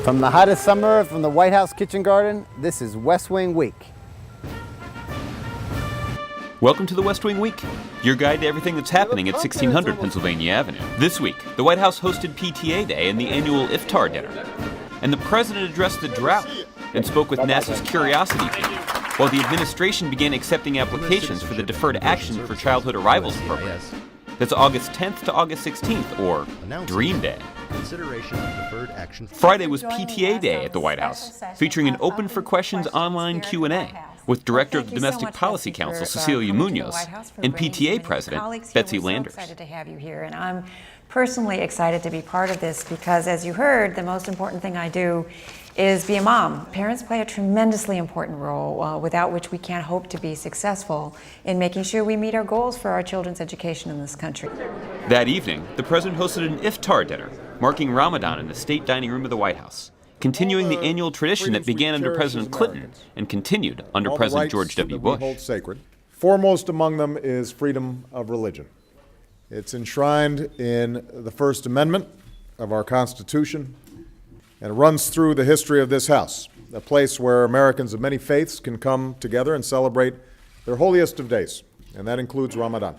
From the hottest summer from the White House kitchen garden, this is West Wing Week. Welcome to the West Wing Week, your guide to everything that's happening at 1600 Pennsylvania Avenue. This week, the White House hosted PTA Day and the annual Iftar dinner. And the president addressed the drought and spoke with NASA's Curiosity team, while the administration began accepting applications for the Deferred Action for Childhood Arrivals program. That's August 10th to August 16th, or Dream Day. Friday was PTA Day at the White House, featuring an open for questions online Q&A with Director of the Domestic Policy Council, Cecilia Munoz, and PTA President, Betsy Landers. Excited to have you here, and I'm personally excited to be part of this because, as you heard, the most important thing I do is be a mom. Parents play a tremendously important role, without which we can't hope to be successful in making sure we meet our goals for our children's education in this country. That evening, the president hosted an Iftar dinner, marking Ramadan in the state dining room of the White House, continuing the annual tradition that began under President Clinton and continued under President George W. Bush. We hold sacred. Foremost among them is freedom of religion. It's enshrined in the First Amendment of our Constitution, and it runs through the history of this House, a place where Americans of many faiths can come together and celebrate their holiest of days, and that includes Ramadan.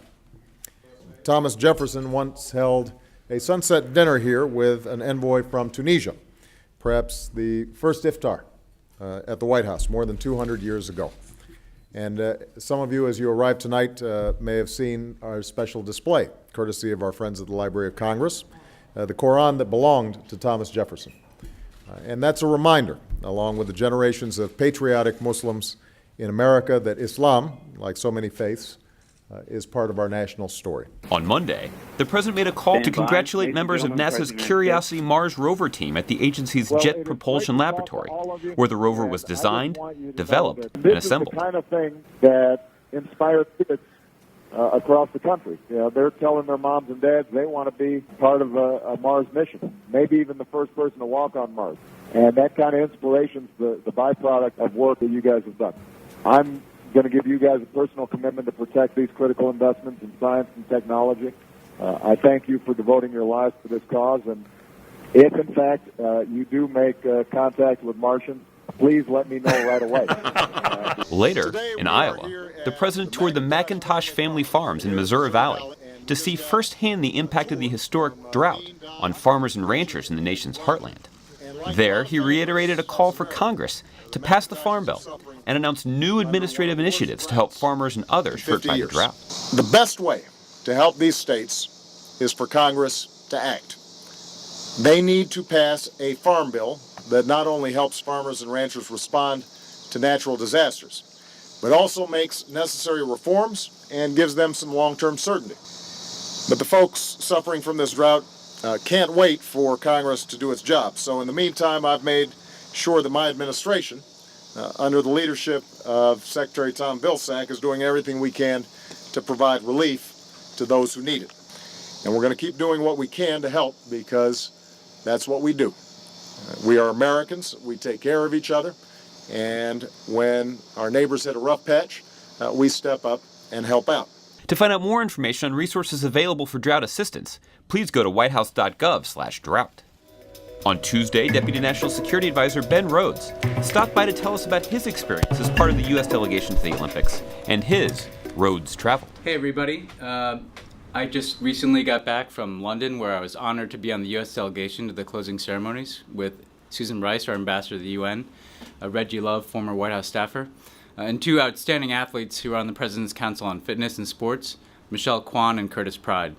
Thomas Jefferson once held a sunset dinner here with an envoy from Tunisia, perhaps the first iftar at the White House more than 200 years ago. And some of you, as you arrived tonight, may have seen our special display, courtesy of our friends at the Library of Congress, the Quran that belonged to Thomas Jefferson. And that's a reminder, along with the generations of patriotic Muslims in America, that Islam, like so many faiths, is part of our national story. On Monday, the president made a call to congratulate members of NASA's Curiosity Mars rover team at the agency's Jet Propulsion Laboratory, where the rover was designed, developed, and assembled. This is the kind of thing that inspires kids across the country. You know, they're telling their moms and dads they want to be part of a Mars mission, maybe even the first person to walk on Mars. And that kind of inspiration is the byproduct of work that you guys have done. I'm going to give you guys a personal commitment to protect these critical investments in science and technology. I thank you for devoting your lives to this cause, and if, in fact, you do make contact with Martians, please let me know right away. Later, in Iowa, the president toured the McIntosh family farms in Missouri Valley to see firsthand the impact of the historic drought on farmers and ranchers in the nation's heartland. There, he reiterated a call for Congress to pass the Farm Bill and announce new administrative initiatives to help farmers and others hurt by the drought. The best way to help these states is for Congress to act. They need to pass a farm bill that not only helps farmers and ranchers respond to natural disasters, but also makes necessary reforms and gives them some long-term certainty. But the folks suffering from this drought can't wait for Congress to do its job. So in the meantime, I've made sure that my administration, under the leadership of Secretary Tom Vilsack, is doing everything we can to provide relief to those who need it. And we're going to keep doing what we can to help, because that's what we do. We are Americans. We take care of each other. And when our neighbors hit a rough patch, we step up and help out. To find out more information on resources available for drought assistance, please go to whitehouse.gov/drought. On Tuesday, Deputy National Security Advisor Ben Rhodes stopped by to tell us about his experience as part of the U.S. delegation to the Olympics and his Rhodes travel. Hey everybody, I just recently got back from London, where I was honored to be on the U.S. delegation to the closing ceremonies with Susan Rice, our ambassador to the UN, Reggie Love, former White House staffer, and two outstanding athletes who are on the President's Council on Fitness and Sports, Michelle Kwan and Curtis Pride.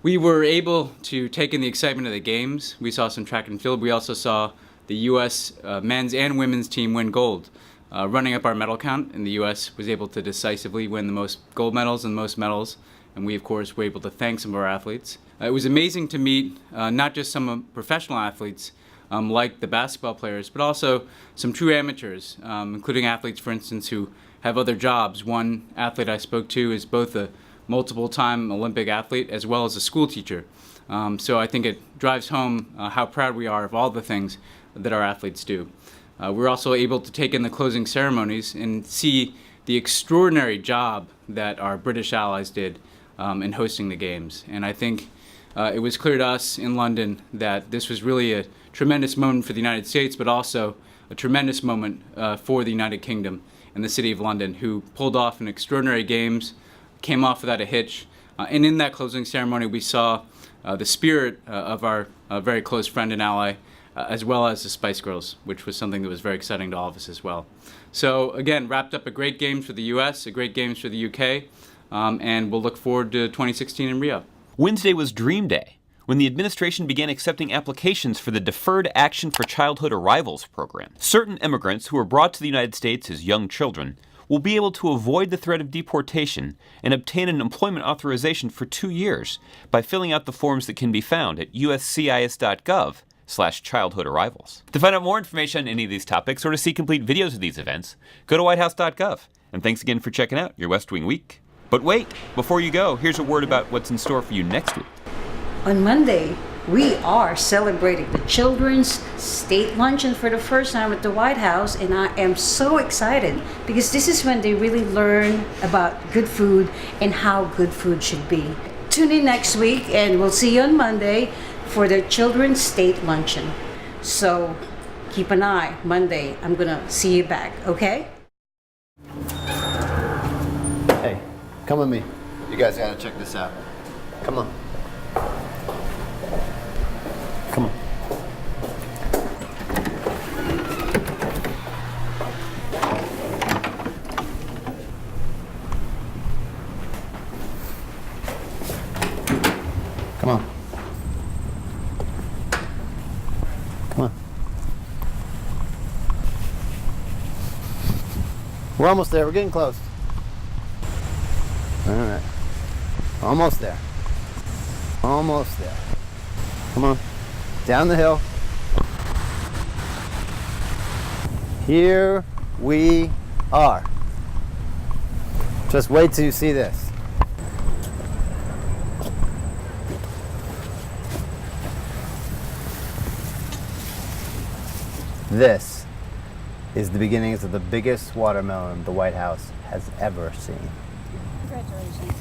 We were able to take in the excitement of the games. We saw some track and field. We also saw the U.S. Men's and women's team win gold. Running up our medal count, and the U.S. was able to decisively win the most gold medals and most medals, and we, of course, were able to thank some of our athletes. It was amazing to meet not just some professional athletes, like the basketball players, but also some true amateurs, including athletes, for instance, who have other jobs. One athlete I spoke to is both a multiple-time Olympic athlete as well as a school teacher. So I think it drives home how proud we are of all the things that our athletes do. We're also able to take in the closing ceremonies and see the extraordinary job that our British allies did in hosting the games. And I think it was clear to us in London that this was really a tremendous moment for the United States, but also a tremendous moment for the United Kingdom and the City of London, who pulled off an extraordinary games, came off without a hitch. And in that closing ceremony, we saw the spirit of our very close friend and ally, as well as the Spice Girls, which was something that was very exciting to all of us as well. So again, wrapped up a great games for the US, a great games for the UK, and we'll look forward to 2016 in Rio. Wednesday was Dream Day, when the administration began accepting applications for the Deferred Action for Childhood Arrivals program. Certain immigrants who were brought to the United States as young children will be able to avoid the threat of deportation and obtain an employment authorization for 2 years by filling out the forms that can be found at uscis.gov/childhoodarrivals. To find out more information on any of these topics or to see complete videos of these events, go to whitehouse.gov. And thanks again for checking out your West Wing Week. But wait, before you go, here's a word about what's in store for you next week. On Monday, we are celebrating the Children's State Luncheon for the first time at the White House, and I am so excited because this is when they really learn about good food and how good food should be. Tune in next week, and we'll see you on Monday for the Children's State Luncheon. So keep an eye. Monday, I'm gonna see you back, okay? Hey, come with me. You guys gotta check this out. Come on. Come on. Come on. Come on. We're almost there. We're getting close. All right. Almost there. Almost there. Come on. Down the hill. Here we are. Just wait till you see this. This is the beginnings of the biggest watermelon the White House has ever seen. Congratulations.